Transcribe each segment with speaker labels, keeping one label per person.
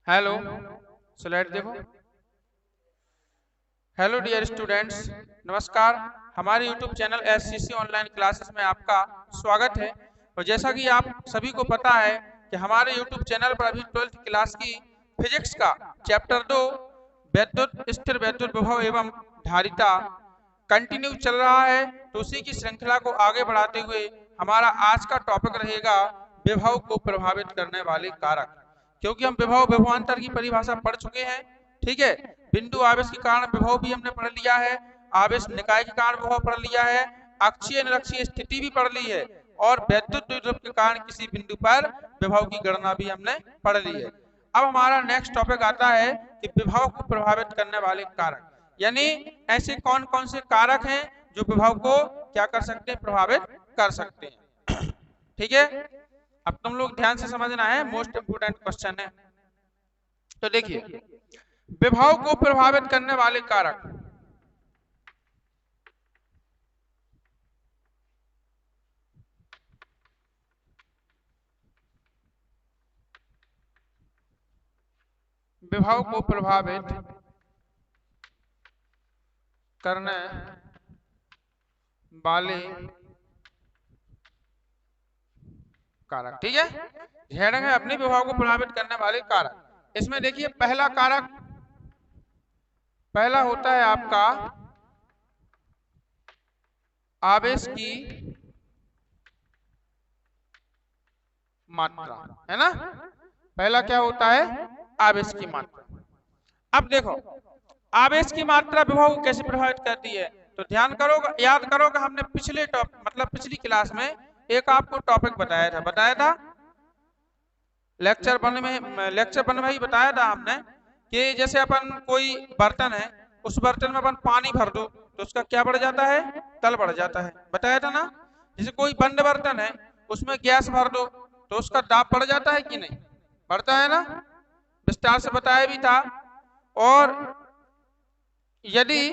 Speaker 1: Hello, slide देखो। Hello dear students, नमस्कार। हमारे YouTube channel SCC online classes में आपका स्वागत है। और जैसा कि आप सभी को पता है कि हमारे यूट्यूब चैनल पर अभी 12th क्लास की फिजिक्स का चैप्टर 2 वैद्युत स्थिर वैद्युत विभव एवं धारिता कंटिन्यू चल रहा है। तो उसी की श्रृंखला को आगे बढ़ाते हुए हमारा आज का टॉपिक रहेगा विभव को प्रभावित करने वाले कारक। क्योंकि हम विभव विभवांतर की परिभाषा पढ़ चुके हैं, ठीक है। बिंदु आवेश के कारण विभव भी हमने पढ़ लिया है, आवेश निकाय के कारण विभव पढ़ लिया है, अक्षीय निरक्षीय स्थिति भी पढ़ ली है, और वैद्युत द्विध्रुव के कारण किसी बिंदु पर विभव की गणना भी हमने पढ़ ली है। अब हमारा नेक्स्ट टॉपिक आता है कि विभव को प्रभावित करने वाले कारक, यानी ऐसे कौन कौन से कारक हैं जो विभव को क्या कर सकते हैं, प्रभावित कर सकते हैं। ठीक है, अब तुम लोग ध्यान से समझना है, मोस्ट इंपोर्टेंट क्वेश्चन है। तो देखिए, विभव को प्रभावित करने वाले कारक। विभव को प्रभावित करने वाले कारक, ठीक है। ध्यान रखें, अपने विभव को प्रभावित करने वाले कारक। इसमें देखिए, पहला कारक पहला होता है आपका आवेश की मात्रा, है ना। पहला क्या होता है, आवेश की मात्रा। अब देखो, आवेश की मात्रा विभव को कैसे प्रभावित करती है। तो ध्यान करोगे, याद करोगे, हमने पिछले पिछली क्लास में एक आपको टॉपिक बताया था लेक्चर 1 में ही बताया था हमने कि जैसे अपन कोई बर्तन है, उस बर्तन में अपन पानी भर दो तो उसका क्या बढ़ जाता है, तल बढ़ जाता है, बताया था ना। जैसे कोई बंद बर्तन है, उसमें गैस भर दो तो उसका दाब बढ़ जाता है कि नहीं, बढ़ता है ना, विस्तार से बताया भी था। और यदि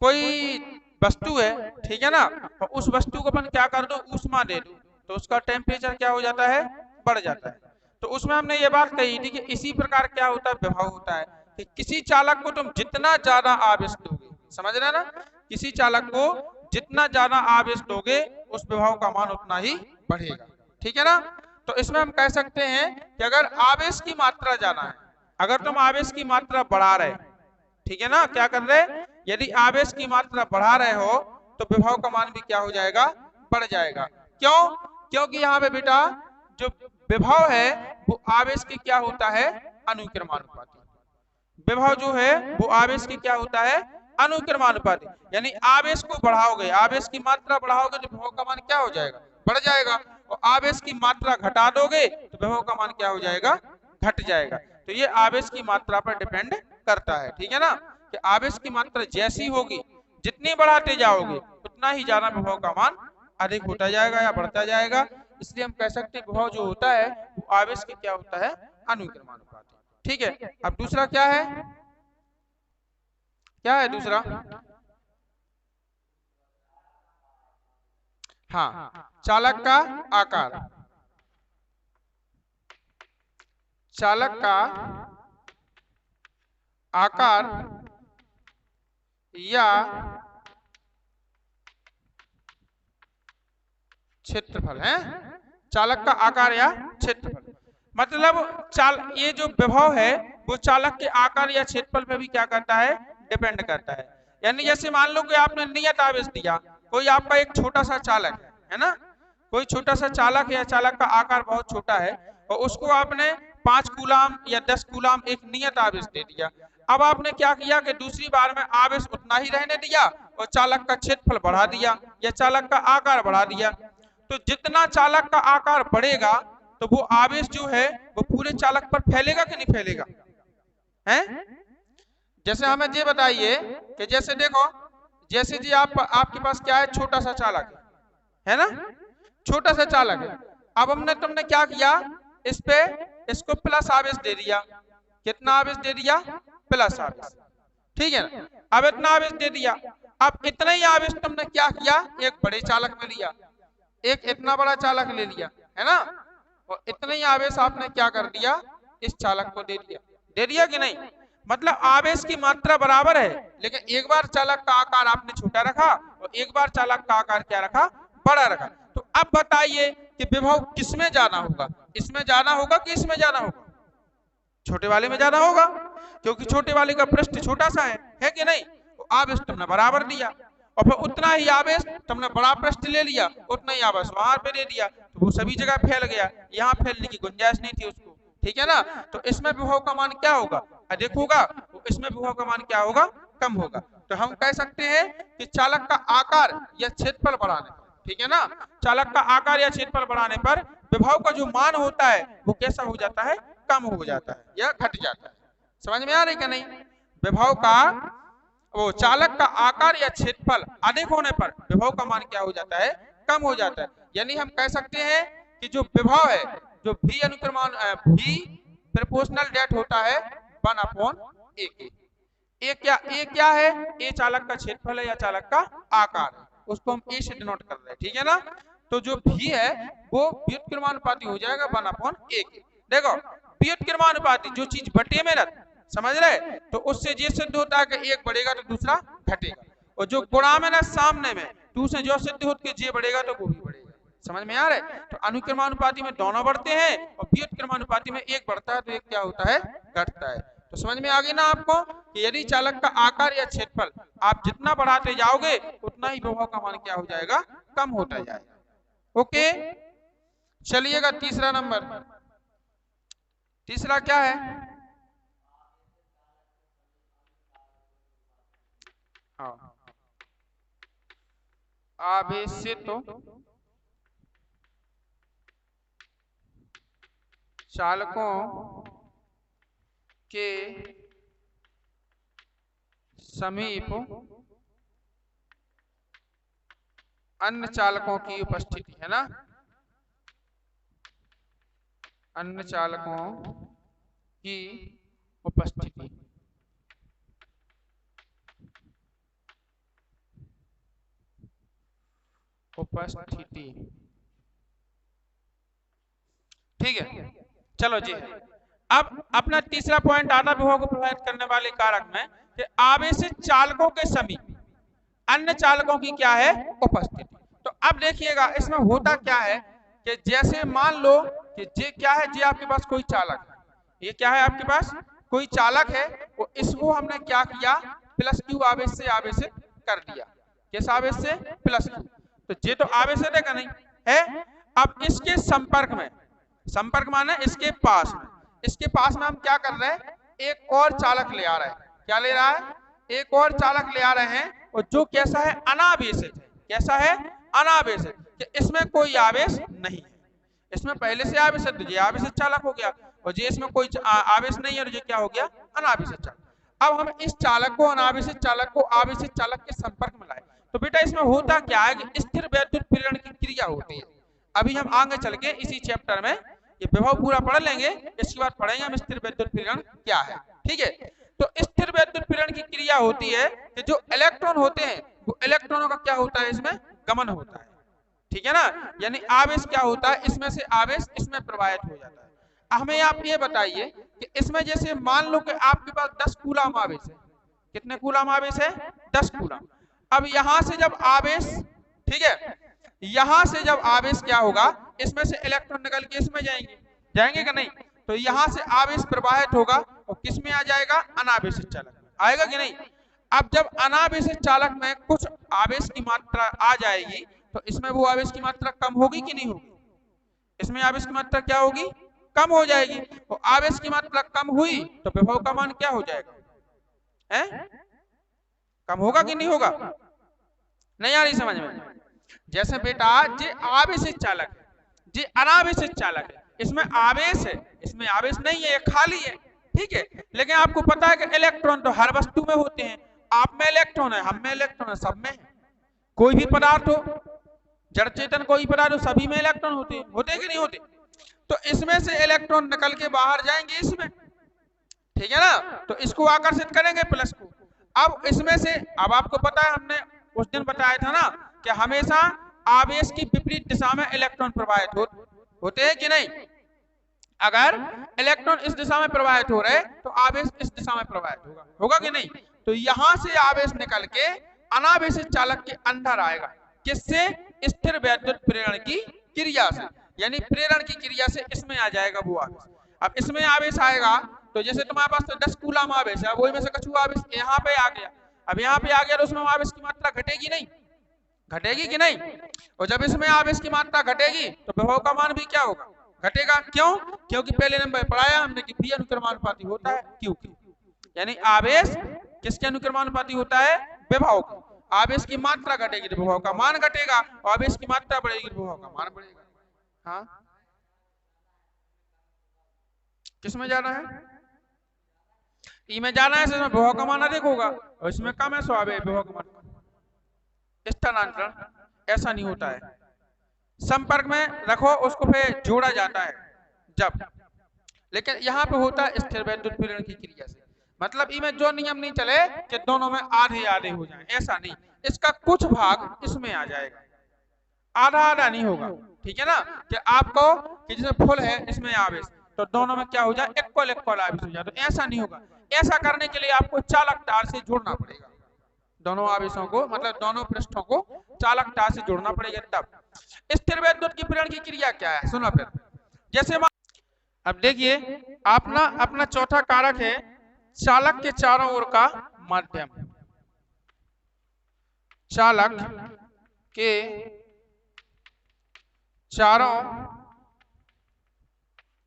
Speaker 1: कोई वस्तु है, ठीक है ना, तो उस वस्तु को अपन क्या कर दो, ऊष्मा दे दो तो उसका टेम्परेचर क्या हो जाता है, बढ़ जाता है। तो उसमें हमने ये बात कही थी कि इसी प्रकार क्या होता है, विभव होता है कि किसी चालक को तुम जितना ज्यादा आवेश दोगे, समझ रहे ना, किसी चालक को जितना ज्यादा आवेश दोगे उस विभव का मान उतना ही बढ़ेगा, ठीक है ना। तो इसमें हम कह सकते हैं कि अगर आवेश की मात्रा ज्यादा है, अगर तुम आवेश की मात्रा बढ़ा रहे, ठीक है ना, क्या कर रहे, यदि आवेश की मात्रा बढ़ा रहे हो तो विभव का मान भी क्या हो जाएगा, बढ़ जाएगा। क्यों, क्योंकि यहाँ पे बेटा जो विभव है वो आवेश की क्या होता है, अनुक्रमानुपाती। विभव जो है वो आवेश की क्या होता है, अनुक्रमानुपाती। यानी आवेश को बढ़ाओगे, आवेश की मात्रा बढ़ाओगे तो विभव का मान क्या हो जाएगा, बढ़ जाएगा। और आवेश की मात्रा घटा दोगे तो विभव का मान क्या हो जाएगा, घट जाएगा। तो ये आवेश की मात्रा पर डिपेंड करता है, ठीक है ना, कि आवेश की मात्रा जैसी होगी, जितनी बढ़ाते जाओगे उतना ही ज्यादा विभव का मान अधिक होता जाएगा या बढ़ता जाएगा। इसलिए हम कह सकते हैं विभव जो होता है वो आवेश की क्या होता है, अनुक्रमानुपाती, ठीक है। अब दूसरा क्या है, क्या है दूसरा, हाँ, चालक का आकार। चालक का आकार या क्षेत्रफल है, चालक का आकार या क्षेत्रफल, मतलब ये जो विभव है वो चालक के आकार या क्षेत्रफल पे भी क्या करता है, डिपेंड करता है। यानी जैसे मान लो कि आपने नियत आवेश दिया, कोई आपका एक छोटा सा चालक है ना, कोई छोटा सा चालक है या चालक का आकार बहुत छोटा है और उसको आपने 5 कूलाम या 10 कूलाम एक नियत आवेश दे दिया। अब आपने क्या किया कि दूसरी बार में आवेश उतना ही रहने दिया और चालक का क्षेत्रफल बढ़ा दिया या चालक का आकार बढ़ा दिया। तो जितना चालक का आकार बढ़ेगा तो वो आवेश जो है वो पूरे चालक पर फैलेगा कि नहीं फैलेगा, हैं? जैसे हमें ये बताइए कि जैसे देखो, जैसे जी आपके पास क्या है, छोटा सा चालक है ना, छोटा सा चालक है। अब तुमने क्या किया, इस पे इसको प्लस आवेश दे दिया, कितना आवेश दे दिया, प्लस आवेश, ठीक है ना। अब इतना आवेश दे दिया, अब इतना ही आवेश तुमने क्या किया, एक बड़े चालक में लिया, एक इतना बड़ा चालक ले लिया, है ना, और इतना ही आवेश आपने क्या कर दिया, इस चालक को दे दिया, दे दिया कि नहीं। मतलब आवेश की मात्रा बराबर है, लेकिन एक बार चालक का आकार आपने छोटा रखा और एक बार चालक का आकार क्या रखा, बड़ा रखा। तो अब बताइए कि विभव किसमें जाना होगा, इसमें जाना होगा कि इसमें जाना होगा, छोटे वाले में जाना होगा, क्योंकि छोटे वाले का पृष्ठ छोटा सा है कि नहीं। तो आवेश तुमने बराबर दिया और फिर उतना ही आवेश तुमने बड़ा पृष्ठ ले लिया, उतना ही आवेश वहां पे दे दिया, तो वो सभी जगह फैल गया, यहाँ फैलने की गुंजाइश नहीं थी उसको, ठीक है ना। तो इसमें विभव का मान क्या होगा, अधिक होगा, तो इसमें विभव का मान क्या होगा, कम होगा। तो हम कह सकते हैं कि चालक का आकार या क्षेत्रफल बढ़ाने पर, ठीक है ना, चालक का आकार या क्षेत्रफल बढ़ाने पर विभव का जो मान होता है वो कैसा हो जाता है, कम हो जाता है या घट जाता है। समझ में आ रही क्या नहीं। विभव का वो चालक का आकार या क्षेत्रफल अधिक होने पर विभव का मान क्या हो जाता है, कम हो जाता है। यानी हम कह सकते हैं कि जो विभव है, जो v अनुक्रमान v प्रोपोर्शनल डेट होता है 1/a के। ए क्या है, ए चालक का क्षेत्रफल है या चालक का आकार है, उसको हम ए से डिनोट कर रहे हैं, ठीक है ना। तो जो v है वो व्युत्क्रमानुपाती हो जाएगा 1/a के। देखो व्युत्क्रमानुपाती जो चीज बटे में रहती, समझ रहे, तो उससे ये सिद्ध होता है कि एक बढ़ेगा तो दूसरा घटेगा, और जो गुणा में ना सामने में टू से जो सिद्ध होता है कि जे बढ़ेगा तो वो भी बढ़ेगा। समझ में आ रहा है। तो अनुक्रमानुपाती में दोनों बढ़ते हैं और व्युत्क्रमानुपाती में एक बढ़ता है तो एक क्या होता है, घटता है। तो समझ में आ गई ना आपको कि यदि चालक का आकार या क्षेत्रफल आप जितना बढ़ाते जाओगे उतना ही विभव का मान क्या हो जाएगा, कम होता जाएगा। ओके, चलिएगा तीसरा नंबर। तीसरा क्या है, आवेशित चालकों के समीप अन्य चालकों की उपस्थिति, है ना, अन्य चालकों की उपस्थिति। ठीक है, चलो जी। अब अपना तीसरा पॉइंट आता विभव को प्रभावित करने वाले कारक में कि आवेशित चालकों के समीप अन्य चालकों की क्या है, उपस्थिति। तो अब देखिएगा इसमें होता क्या है कि जैसे मान लो कि जे क्या है, जे आपके पास कोई चालक है, ये क्या है आपके पास कोई चालक है, वो इसको हमने क्या किया, प्लस क्यू आवेश से आवेशित कर दिया। किस आवेश से, प्लस क्यू। तो जे तो आवेशित है क्या नहीं है। अब इसके संपर्क में, संपर्क माने इसके पास में हम क्या कर रहे हैं, एक और चालक ले आ रहे हैं। क्या ले रहा है, एक और चालक ले आ रहे हैं, और जो कैसा है, अनावेशित है। कैसा है, अनावेशित, कि इसमें कोई आवेश नहीं है, इसमें पहले से आवेश है तो ये आवेशित चालक हो गया, और जे इसमें कोई आवेश नहीं है और ये क्या हो गया, अनावेशित चालक। अब हम इस चालक को, अनावेशित चालक को आवेशित चालक के संपर्क में लाए, तो बेटा इसमें होता क्या है कि स्थिर वैद्युत प्रेरण की क्रिया होती है। अभी हम आगे चल के इसी चैप्टर में ये विभव पूरा पढ़ लेंगे, इसके बाद पढ़ेंगे हम स्थिर वैद्युत प्रेरण क्या है, ठीक है। तो स्थिर वैद्युत प्रेरण की क्रिया होती है कि जो इलेक्ट्रॉन होते हैं वो इलेक्ट्रॉनों का क्या होता है, इसमें गमन होता है, ठीक है ना। यानी आवेश क्या होता है, इसमें से आवेश इसमें प्रवाहित हो जाता है। हमें आप ये बताइए कि इसमें जैसे मान लो कि आपके पास 10 कूलम आवेश है। कितने कूलम आवेश है, 10 कूलम। अब यहां से जब आवेश, ठीक है, यहां से जब आवेश क्या होगा, इसमें से इलेक्ट्रॉन निकल के इसमें जाएंगे कि नहीं। तो यहां से आवेश प्रवाहित होगा और किस में आ जाएगा, अनावेशित चालक में आएगा कि नहीं। अब जब अनावेशित चालक में कुछ आवेश की मात्रा आ जाएगी तो इसमें वो आवेश की मात्रा कम होगी कि नहीं होगी, इसमें आवेश की मात्रा क्या होगी, कम हो जाएगी। तो आवेश की मात्रा कम हुई तो विभव का मान क्या हो जाएगा, है, कम होगा कि नहीं होगा, नहीं आ रही समझ में। जैसे बेटा जे आवेशित चालक है, जे अनावेशित चालक है, इसमें आवेश है, इसमें आवेश नहीं है, ये खाली है, ठीक है। लेकिन आपको पता है कि इलेक्ट्रॉन तो हर वस्तु में होते हैं, आप में इलेक्ट्रॉन है, हम में इलेक्ट्रॉन है, सब में है। कोई भी पदार्थ हो, जड़ चेतन कोई पदार्थ हो, सभी में इलेक्ट्रॉन होते हैं कि नहीं होते। तो इसमें से इलेक्ट्रॉन निकल के बाहर जाएंगे इसमें, ठीक है ना, तो इसको आकर्षित करेंगे प्लस को। अब इसमें से, अब आपको पता है हमने उस दिन बताया था ना कि हमेशा आवेश की विपरीत दिशा में इलेक्ट्रॉन प्रवाहित होते हैं कि नहीं। अगर इलेक्ट्रॉन इस दिशा में प्रवाहित हो रहे तो आवेश इस दिशा में प्रवाहित होगा, होगा कि नहीं? तो यहां से आवेश निकल के अनावेशित चालक के अंदर आएगा, किससे? स्थिर वैद्युत प्रेरण की क्रिया से, यानी प्रेरण की क्रिया से इसमें आ जाएगा वो आवेश। अब इसमें आवेश आएगा तो जैसे तुम्हारे पास तो 10 कूलम आवेश है, वही में से कछु आवेश यहाँ पे आ गया। अब यहाँ पे आ गया तो उसमें आवेश की मात्रा घटेगी नहीं? घटेगी कि नहीं? और जब इसमें आवेश की मात्रा घटेगी तो विभव का मान भी क्या होगा? घटेगा। क्यों? क्योंकि पहले नंबर पढ़ाया हमने कि V अनुक्रमानुपाती होता है Q की, यानी आवेश किसके अनुक्रमानुपाती होता है? विभव की। आवेश की मात्रा घटेगी तो विभव का मान घटेगा, और आवेश की मात्रा बढ़ेगी तो विभव का मान बढ़ेगा। हाँ, किसमें जाना है? ई में जाना है, इसमें विभव का मान अधिक होगा, और इसमें कम है, स्वाभाविक विभव का मान। स्थानांतरण ऐसा नहीं होता है, संपर्क में रखो उसको फिर जोड़ा जाता है जब, लेकिन यहाँ पे होता है स्थिर वैद्युत प्रेरण की क्रिया से। मतलब इसमें जो नियम नहीं चले कि दोनों में आधे आधे हो जाए, ऐसा नहीं, इसका कुछ भाग इसमें आ जाएगा, आधा आधा नहीं होगा। ठीक है ना? कि आपको कि जिसमें फुल है इसमें आवेश, तो दोनों में क्या हो जाए? इक्वल इक्वल आवेश हो जाए, तो ऐसा नहीं होगा। ऐसा करने के लिए आपको चालक तार से जोड़ना पड़ेगा, दोनों आवेशों को, मतलब दोनों पृष्ठों को चालक तार से जोड़ना पड़ेगा तब। स्थिर वैद्युत की प्रेरण की क्रिया क्या है? सुनो फिर, जैसे अब देखिए अपना चौथा कारक है चालक के चारों ओर का माध्यम। चालक के चारों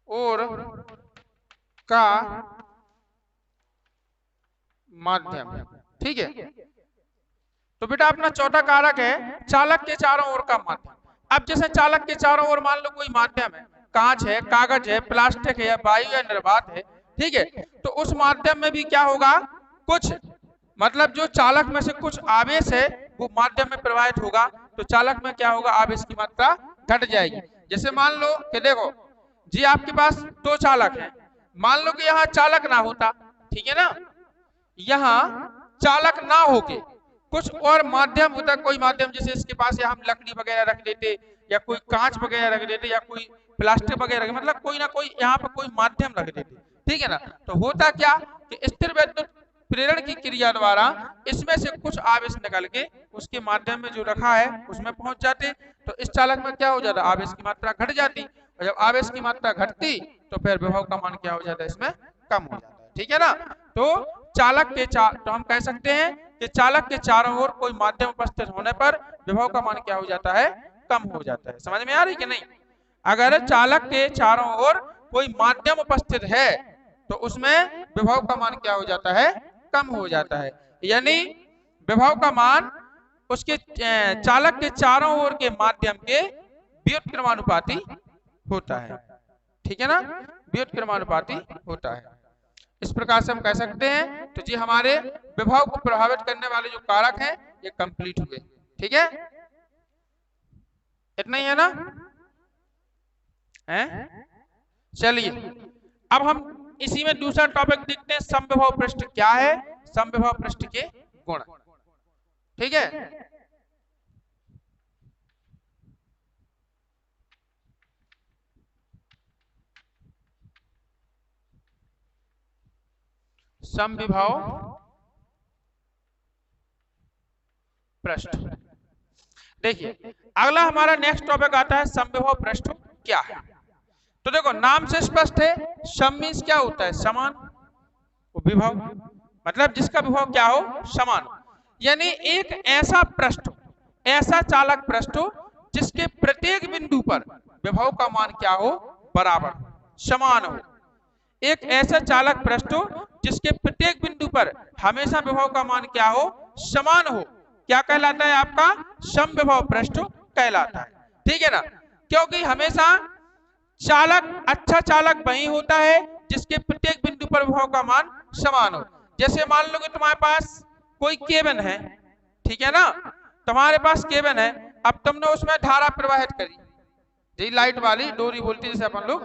Speaker 1: ओर का माध्यम। ठीक है, तो बेटा अपना चौथा कारक है चालक के चारों ओर का माध्यम। अब जैसे चालक के चारों ओर मान लो कोई माध्यम है, कांच है, कागज है, प्लास्टिक है, या वायु या निर्वात है, ठीक है, तो उस माध्यम में भी क्या होगा? कुछ मतलब जो चालक में से कुछ आवेश है वो माध्यम में प्रवाहित होगा, तो चालक में क्या होगा? आवेश की मात्रा घट जाएगी। जैसे मान लो कि देखो जी आपके पास दो चालक है, मान लो कि यहाँ चालक ना होता, ठीक है ना, यहाँ चालक ना होके कुछ और माध्यम होता, कोई माध्यम, जैसे इसके पास या हम लकड़ी वगैरह रख देते, या कोई कांच वगैरह रख देते, या कोई प्लास्टिक वगैरह, मतलब कोई ना कोई यहाँ पे कोई माध्यम रख देते, ठीक है ना, तो होता क्या कि स्थिर वैद्युत प्रेरण की क्रिया द्वारा इसमें से कुछ आवेश निकल के उसके माध्यम में जो रखा है उसमें पहुंच जाते, तो इस चालक में क्या हो जाता? आवेश की मात्रा घट जाती, और जब आवेश की मात्रा घटती तो फिर विभव का मान क्या हो जाता है? इसमें कम हो जाता है। ठीक है ना? तो चालक के तो हम कह सकते हैं कि चालक के चारों ओर कोई माध्यम उपस्थित होने पर विभव का मान क्या हो जाता है? कम हो जाता है। समझ में आ रही कि नहीं? अगर चालक के चारों ओर कोई माध्यम उपस्थित है तो उसमें विभव का मान क्या हो जाता है? कम हो जाता है, यानी विभव का मान उसके चालक के चारों ओर के माध्यम के व्युत्क्रमानुपाती होता है। ठीक है ना? व्युत्क्रमानुपाती होता है। इस प्रकार से हम कह सकते हैं। तो जी हमारे विभव को प्रभावित करने वाले जो कारक हैं ये कंप्लीट हुए। ठीक है, इतना ही है ना? चलिए अब हम इसी में दूसरा टॉपिक देखते हैं, समविभव पृष्ठ क्या है, समविभव पृष्ठ के गुण। ठीक है, समविभव पृष्ठ। देखिए अगला हमारा नेक्स्ट टॉपिक आता है समविभव पृष्ठ क्या है। तो देखो नाम से स्पष्ट है, सम मींस क्या होता है? समान। विभव मतलब जिसका विभव क्या हो? समान हो, यानी एक ऐसा पृष्ठ, ऐसा चालक पृष्ठ जिसके प्रत्येक बिंदु पर विभव का मान क्या हो? बराबर, समान हो। एक ऐसा चालक पृष्ठ जिसके प्रत्येक बिंदु पर हमेशा विभव का मान क्या हो? समान हो, क्या कहलाता है? आपका समविभव पृष्ठ कहलाता है। ठीक है ना? क्योंकि हमेशा चालक, अच्छा चालक वही होता है जिसके प्रत्येक बिंदु पर विभव का मान समान हो। जैसे मान लो कि तुम्हारे पास कोई केबल है, ठीक है ना, तुम्हारे पास केबल है, अब तुमने उसमें धारा प्रवाहित करी, जी लाइट वाली डोरी बोलती है जैसे अपन लोग,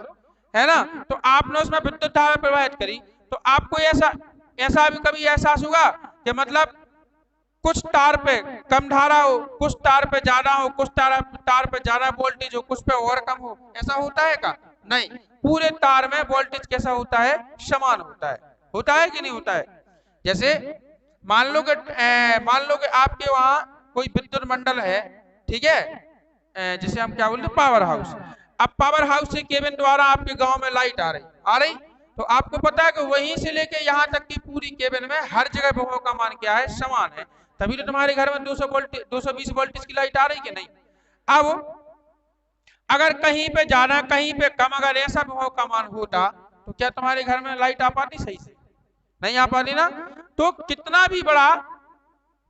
Speaker 1: है ना, तो आपने उसमें विद्युत धारा प्रवाहित करी, तो आपको ऐसा भी कभी एहसास होगा कि मतलब कुछ तार पे कम धारा हो, कुछ तार पे ज्यादा हो, कुछ तार पे ज्यादा वोल्टेज हो, कुछ पे और कम हो, ऐसा होता है क्या? नहीं, पूरे तार में वोल्टेज कैसा होता है, समान होता है कि नहीं होता है। जैसे मान लो कि आपके वहां कोई विद्युत मंडल है, ठीक है, जिसे हम क्या बोलते हैं, पावर हाउस। अब पावर हाउस से केबल द्वारा आपके गांव में लाइट आ रही, तो आपको पता है कि वहीं से लेके यहाँ तक की पूरी केबल में हर जगह विभव का मान क्या है, समान है। तभी तो तुम्हारे घर में 220 वोल्टेज की लाइट आ रही कि नहीं। अब अगर कहीं पे ज्यादा कहीं पे कम अगर ऐसा विभव का मान होता तो क्या तुम्हारे घर में लाइट आ पाती, सही से नहीं आ पाती ना। तो कितना भी बड़ा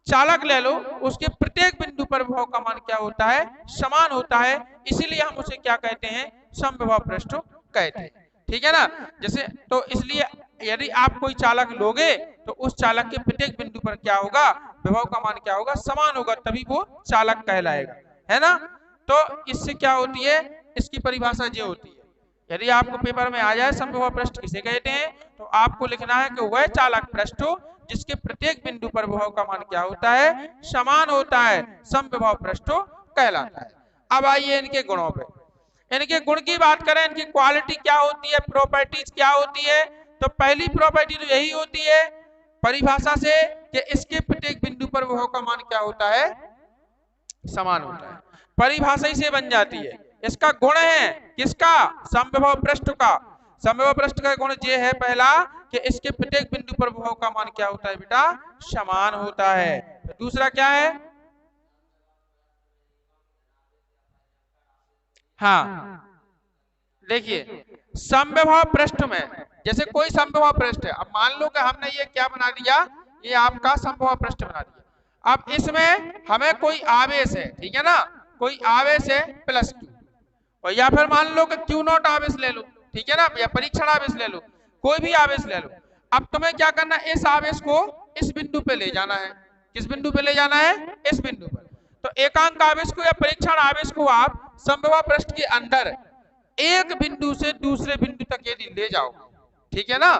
Speaker 1: चालक ले लो, उसके प्रत्येक बिंदु पर विभव का मान क्या होता है, समान होता है। इसीलिए हम उसे क्या कहते हैं, समविभव पृष्ठ कहते हैं, ठीक है ना। जैसे तो इसलिए यदि आप कोई चालक लोगे तो उस चालक के प्रत्येक बिंदु पर क्या होगा, विभव का मान क्या होगा, समान होगा, तभी वो चालक कहलाएगा, है ना। तो इससे क्या होती है, इसकी परिभाषा ये होती है, यदि आपको पेपर में आ जाए समविभव पृष्ठ किसे कहते हैं, तो आपको लिखना है कि वह चालक पृष्ठ जिसके प्रत्येक बिंदु पर विभव का मान क्या होता है, समान होता है, समविभव पृष्ठ कहलाता है। अब आइए इनके गुणों पे, इनके गुण की बात करें, इनकी क्वालिटी क्या होती है, प्रॉपर्टीज क्या होती है। तो पहली प्रॉपर्टी तो यही होती है परिभाषा से कि इसके प्रत्येक बिंदु पर विभव का मान क्या होता है, समान होता है, परिभाषा ही से बन जाती है। इसका गुण है किसका, समविभव पृष्ठ का। समविभव पृष्ठ का गुण ये है पहला कि इसके प्रत्येक बिंदु पर विभव का मान क्या होता है बेटा, समान होता है। तो दूसरा क्या है, हाँ देखिए समविभव पृष्ठ में, जैसे कोई समविभव पृष्ठ है, अब मान लो कि हमने ये क्या बना दिया, ये आपका समविभव पृष्ठ बना दिया। अब इसमें हमें कोई आवेश है, ठीक है ना, कोई आवेश है +q, और या फिर मान लो कि Q0 आवेश ले लो, ठीक है ना, या परीक्षण आवेश ले लो, कोई भी आवेश ले लो। अब तुम्हें क्या करना है, इस आवेश को इस बिंदु पे ले जाना है। किस बिंदु पे ले जाना है, इस बिंदु पर। तो एकांक आवेश को या परीक्षण आवेश को आप समविभव पृष्ठ के अंदर एक बिंदु से दूसरे बिंदु तक यदि ले जाओ, ठीक है ना,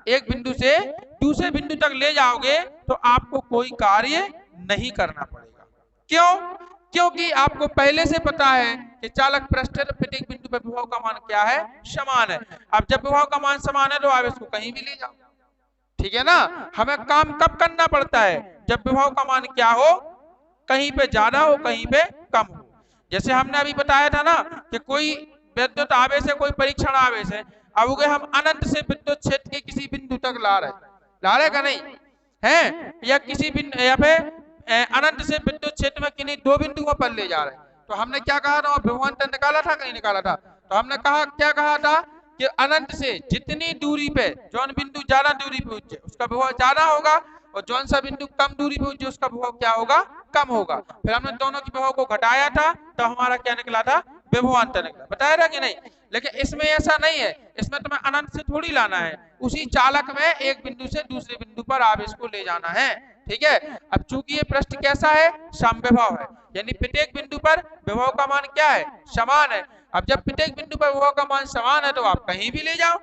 Speaker 1: एक बिंदु से दूसरे बिंदु तक ले जाओगे तो आपको कोई कार्य नहीं करना पड़ेगा। क्यों, क्योंकि आपको पहले से पता है कि चालक पृष्ठ है तो प्रत्येक बिंदु पर विभव का मान क्या है, समान है। अब जब विभव का मान समान है तो आवेश को कहीं भी ले जाओ, ठीक है ना। हमें काम कब करना पड़ता है, जब विभव का मान क्या हो, कहीं पे ज्यादा हो कहीं पे कम हो। जैसे हमने अभी बताया था ना कि कोई विद्युत आवेश है, कोई परीक्षण आवेश है, अब हम अनंत से विद्युत क्षेत्र के किसी बिंदु तक ला रहे का नहीं है, या किसी बिंदु या फिर अनंत से विद्युत क्षेत्र में किन्हीं दो बिंदुओं पर ले जा रहे हैं, तो हमने क्या कहा था, विभवांतर निकाला था कि नहीं निकाला था। तो हमने कहा क्या कहा था कि अनंत से जितनी दूरी पे जौन बिंदु ज्यादा दूरी पे पहुंचे उसका विभव ज्यादा होगा, और जौन सा बिंदु कम दूरी पे पहुंचे उसका विभव क्या होगा, कम होगा। फिर हमने दोनों के विभव को घटाया था तो हमारा क्या निकला था, विभवांतर निकला, बताया था कि नहीं। लेकिन इसमें ऐसा नहीं है, इसमें तुम्हें अनंत से थोड़ी लाना है, उसी चालक में एक बिंदु से दूसरे बिंदु पर आवेश को ले जाना है, ठीक है। अब चूंकि ये पृष्ठ कैसा है, समविभव है, यानी प्रत्येक बिंदु पर विभव का मान क्या है, समान है। अब जब प्रत्येक बिंदु पर विभव का मान समान है तो आप कहीं भी ले जाओ,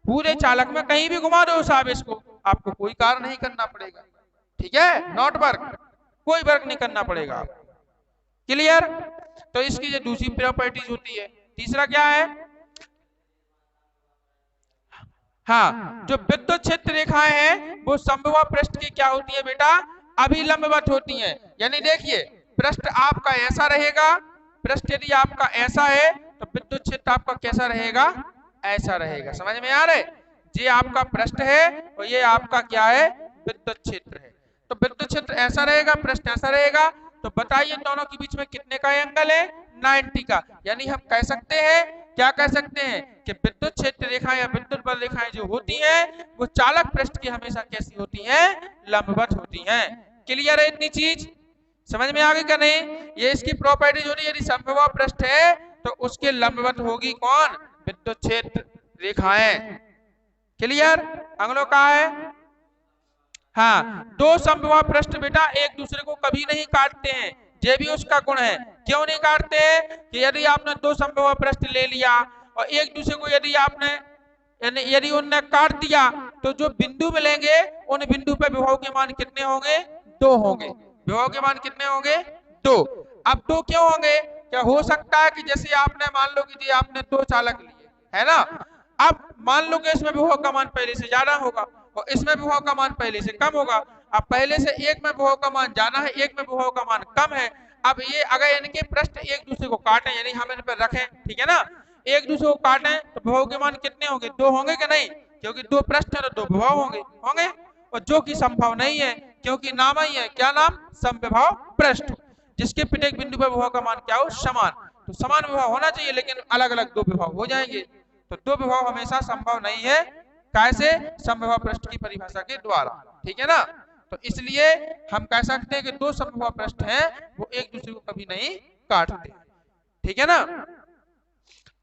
Speaker 1: पूरे चालक में कहीं भी घुमा दो उस आवेश को, आपको कोई कार्य नहीं करना पड़ेगा, ठीक है, नॉट वर्क, कोई वर्क नहीं करना पड़ेगा। क्लियर। तो इसकी जो दूसरी प्रॉपर्टीज होती है, तीसरा क्या है, हाँ जो विद्युत क्षेत्र रेखाएं हैं वो समविभव पृष्ठ की क्या होती है बेटा, अभिलंबवत होती हैं। यानी देखिए पृष्ठ आपका ऐसा रहेगा, पृष्ठ यदि आपका ऐसा है तो विद्युत क्षेत्र आपका कैसा रहेगा, ऐसा रहेगा। समझ में आ रहा है, ये आपका पृष्ठ है और ये आपका क्या है, विद्युत क्षेत्र है। तो विद्युत क्षेत्र ऐसा रहेगा, पृष्ठ ऐसा रहेगा। तो बताइए दोनों के बीच में कितने का एंगल है, 90 का। यानी हम कह सकते हैं, क्या कह सकते हैं कि विद्युत क्षेत्र रेखाएं या विद्युत बल रेखाएं जो होती हैं वो चालक पृष्ठ की हमेशा कैसी होती हैं, लंबवत होती हैं। क्लियर है इतनी चीज, समझ में आ गई क्या नहीं। ये इसकी प्रॉपर्टीज होती है, यदि समविभव पृष्ठ है तो उसके लंबवत होगी कौन, विद्युत क्षेत्र रेखाएं। क्लियर। अगलो का है, हाँ दो समविभव पृष्ठ बेटा एक दूसरे को कभी नहीं काटते हैं, ये भी उसका गुण है। क्यों नहीं काटते हैं कि यदि आपने दो समविभव पृष्ठ ले लिया और एक दूसरे को यदि आपने यदि उनने काट दिया तो जो बिंदु मिलेंगे उन बिंदु पे विभव के मान कितने होंगे, 2 होंगे। विभव के मान कितने होंगे, 2। अब 2 क्यों होंगे, क्या हो सकता है कि जैसे आपने मान लो कि जी आपने 2 चालक लिए है ना, अब मान लो कि इसमें विभव का मान पहले से ज्यादा होगा और इसमें विभव का मान पहले से कम होगा। अब पहले से एक में विभव का मान ज्यादा है, एक में विभव का मान कम है। अब ये अगर इनके पृष्ठ एक दूसरे को काटें, यानी हम इन पर रखें, ठीक है ना, एक दूसरे को काटें तो विभव के मान कितने होंगे? 2 होंगे कि नहीं? क्योंकि 2 पृष्ठ है तो 2 विभव होंगे होंगे और जो कि संभव नहीं है क्योंकि नाम ही है, क्या नाम? समविभव पृष्ठ, जिसके प्रत्येक बिंदु पर विभव का मान क्या हो? समान। तो समान विभव होना चाहिए लेकिन अलग अलग 2 विभव हो जाएंगे, तो 2 विभव हमेशा संभव नहीं है। कैसे? समविभव पृष्ठ की परिभाषा के द्वारा, ठीक है ना। तो इसलिए हम कह सकते हैं कि 2 समविभव पृष्ठ हैं वो एक दूसरे को कभी नहीं काटते, ठीक है ना।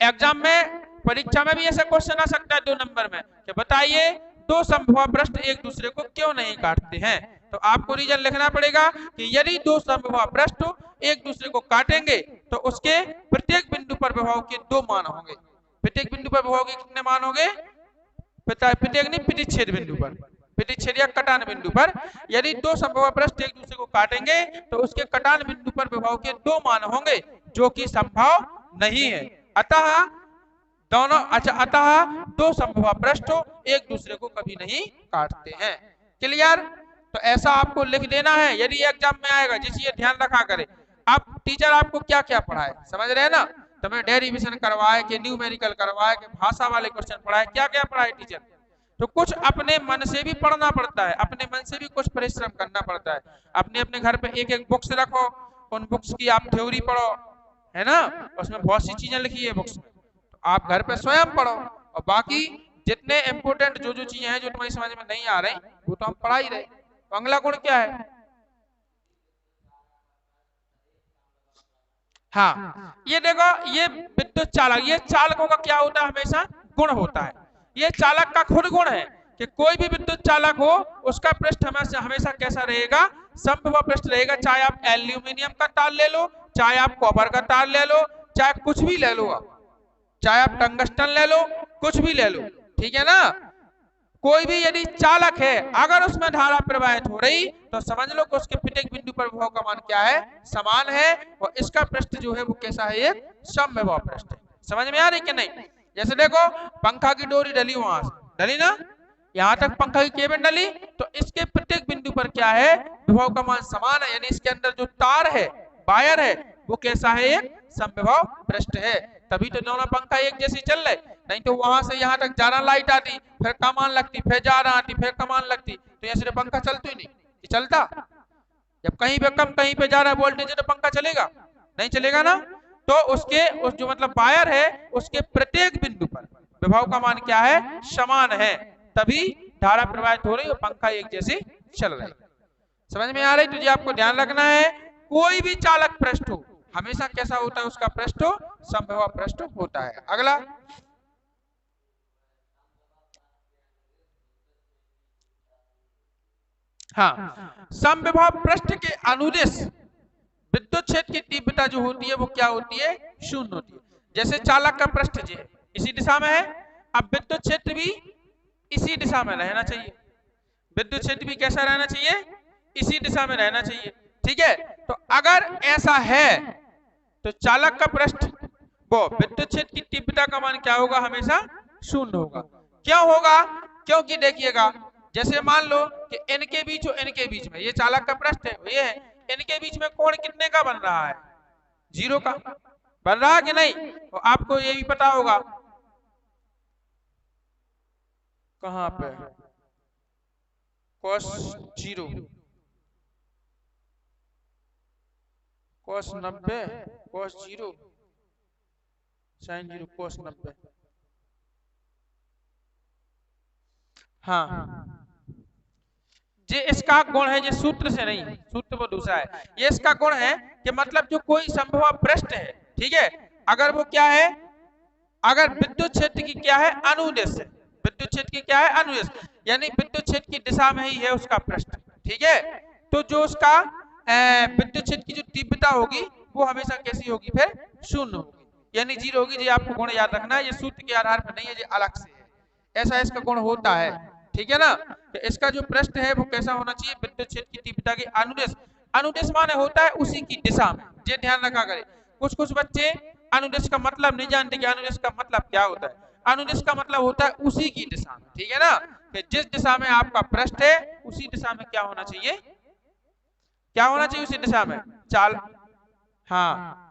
Speaker 1: एग्जाम में, परीक्षा में भी ऐसा क्वेश्चन आ सकता है 2 नंबर में कि बताइए 2 समविभव पृष्ठ एक दूसरे को क्यों नहीं काटते हैं। तो आपको रीजन लिखना पड़ेगा कि यदि 2 समविभव पृष्ठ एक दूसरे को काटेंगे तो उसके प्रत्येक बिंदु पर विभव के 2 मान होंगे। प्रत्येक बिंदु पर विभव के कितने मान होंगे? प्रत्येक नहीं, प्रतिच्छेद बिंदु पर, प्रतिच्छेद या कटान बिंदु पर यदि 2 समविभव पृष्ठ एक दूसरे को काटेंगे तो उसके कटान बिंदु पर विभव के 2 मान होंगे, जो कि संभव नहीं है। अतः दोनों अतः 2 समविभव पृष्ठ एक दूसरे को कभी नहीं काटते हैं। क्लियर? तो ऐसा आपको लिख देना है यदि एग्जाम में आएगा, जिसे ये ध्यान रखा करे। अब टीचर आपको क्या क्या पढ़ाए, समझ रहे हैं ना? तुम्हें डेरिवेशन करवाए कि न्यूमेरिकल करवाए कि भाषा वाले क्वेश्चन पढ़ाए, क्या क्या पढ़ाए टीचर? तो कुछ अपने मन से भी पढ़ना पड़ता है, अपने मन से भी कुछ परिश्रम करना पड़ता है। अपने अपने घर पे एक एक बुक्स रखो, उन बुक्स की आप थ्योरी पढ़ो, है ना, उसमें बहुत सी चीजें लिखी है बुक्स में, तो आप घर पे स्वयं पढ़ो। और बाकी जितने इंपोर्टेंट जो चीजें हैं जो तुम्हारी समझ में नहीं आ रही वो तो हम पढ़ा ही रहे। तो अगला गुण क्या है? हाँ, ये देखो, ये विद्युत चालक, ये चालकों का क्या होता है? हमेशा गुण होता है। ये चालक का खुद गुण है कि कोई भी विद्युत चालक हो उसका पृष्ठ हमेशा हमेशा कैसा रहेगा? समविभव पृष्ठ रहेगा। चाहे आप एल्यूमिनियम का तार ले लो, चाहे आप कॉपर का तार ले लो, चाहे कुछ भी ले लो, आप चाहे आप टंगस्टन ले लो, कुछ भी ले लो, ठीक है ना। कोई भी यदि चालक है अगर उसमें धारा प्रवाहित हो रही तो समझ लो कि उसके प्रत्येक बिंदु पर विभव का मान क्या है? समान है। और इसका पृष्ठ जो है वो कैसा है? एक समविभव पृष्ठ है। समझ में आ रही कि नहीं? जैसे देखो, पंखा की डोरी डली, वहां से डली ना, यहाँ तक पंखा की केबल डली, तो इसके प्रत्येक बिंदु पर क्या है? विभव का मान समान है, यानी इसके अंदर जो तार है, वायर है, वो कैसा है? एक समविभव पृष्ठ है। तभी तो दोनों पंखा एक जैसी चल रहे, नहीं तो वहां से यहाँ तक ज्यादा लाइट आती, फिर कमान लगती, फिर ज्यादा आती, फिर कमान लगती, तो ऐसे तो पंखा चलता ही नहीं। चलता? जब कहीं पे कम कहीं पे ज्यादा वोल्टेज है तो पंखा चलेगा? नहीं चलेगा ना। तो उसके उस जो मतलब वायर है उसके प्रत्येक बिंदु पर विभव का मान क्या है? समान है, तभी धारा प्रवाहित हो रही और पंखा एक जैसी चल रही। समझ में आ रही? तो ये आपको ध्यान रखना है, कोई भी चालक पृष्ठ हो हमेशा कैसा होता है? उसका पृष्ठ समविभव पृष्ठ होता है। अगला, हाँ, समविभव पृष्ठ के अनुदिश विद्युत क्षेत्र की तीव्रता जो होती है वो क्या होती है? शून्य होती है। जैसे चालक का पृष्ठ जो है इसी दिशा में है, अब विद्युत क्षेत्र भी इसी दिशा में रहना चाहिए। विद्युत क्षेत्र भी कैसा रहना चाहिए? इसी दिशा में रहना चाहिए, ठीक है। तो अगर ऐसा है तो चालक का पृष्ठ वो विद्युत क्षेत्र की तीव्रता का मान क्या होगा? हमेशा शून्य होगा। क्यों होगा? क्योंकि देखिएगा, जैसे मान लो कि इनके बीच और इनके बीच में, ये चालक का पृष्ठ है, ये है, इनके बीच में कोण कितने का बन रहा है? 0 का बन रहा है कि नहीं? तो आपको ये भी पता होगा कहां पे cos 0, cos 90, cos 0, sin 0, cos 90। हाँ, ये इसका गुण है, ये सूत्र से नहीं, सूत्र वो दूसरा है। ये इसका गुण है कि मतलब जो कोई समविभव पृष्ठ है, ठीक है, अगर वो क्या है? अगर विद्युत क्षेत्र की क्या है? अनुदिश है। विद्युत क्षेत्र की क्या है? अनुदिश, यानी विद्युत क्षेत्र की दिशा में ही है उसका पृष्ठ, ठीक है। तो जो उसका विद्युत क्षेत्र की जो तीव्रता होगी वो हमेशा कैसी होगी? फिर शून्य होगी, यानी 0 होगी। ये आपको गुण याद रखना है, ये सूत्र के आधार पर नहीं है, ये अलग से है, ऐसा इसका गुण होता है, ठीक है ना। तो इसका जो पृष्ठ है वो कैसा होना चाहिए? विद्युत क्षेत्र की तीव्रता के अनुदिश। अनुदिश माने होता है उसी की दिशा में, ये ध्यान रखा करें। कुछ कुछ बच्चे अनुदिश का मतलब नहीं जानते कि अनुदिश का मतलब क्या होता है। अनुदिश का मतलब होता है उसी की दिशा में, ठीक है ना, कि जिस दिशा में आपका पृष्ठ है उसी दिशा में क्या होना चाहिए, क्या होना चाहिए उसी दिशा में चाल, हाँ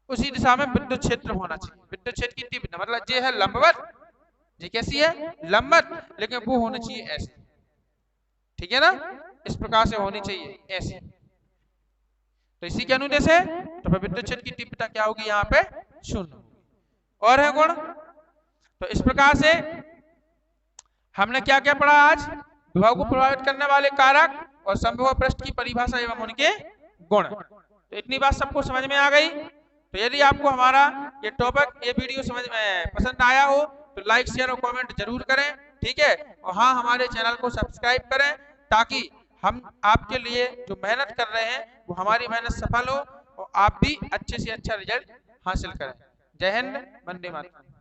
Speaker 1: उसी दिशा में विद्युत क्षेत्र होना चाहिए। विद्युत क्षेत्र की तीव्रता मतलब ये है लंबवत, ये कैसी है लंबवत, लेकिन वो होनी चाहिए ऐसी, ठीक है ना, इस प्रकार से होनी चाहिए ऐसी। तो इसी के अनुदेश है, तो फिर विद्युत क्षेत्र की तीव्रता क्या होगी यहाँ पे 0। और है गुण, तो इस प्रकार से हमने क्या क्या पढ़ा आज, विभव को प्रभावित करने वाले कारक और समविभव पृष्ठ की परिभाषा एवं उनके गुण। तो इतनी बात सबको समझ में आ गई। तो यदि आपको हमारा ये टॉपिक, ये वीडियो समझ में पसंद आया हो तो लाइक शेयर और कमेंट जरूर करें, ठीक है, और हाँ हमारे चैनल को सब्सक्राइब करें ताकि हम आपके लिए जो मेहनत कर रहे हैं वो हमारी मेहनत सफल हो और आप भी अच्छे से अच्छा रिजल्ट हासिल करें। जय हिंद, वंदे मातरम।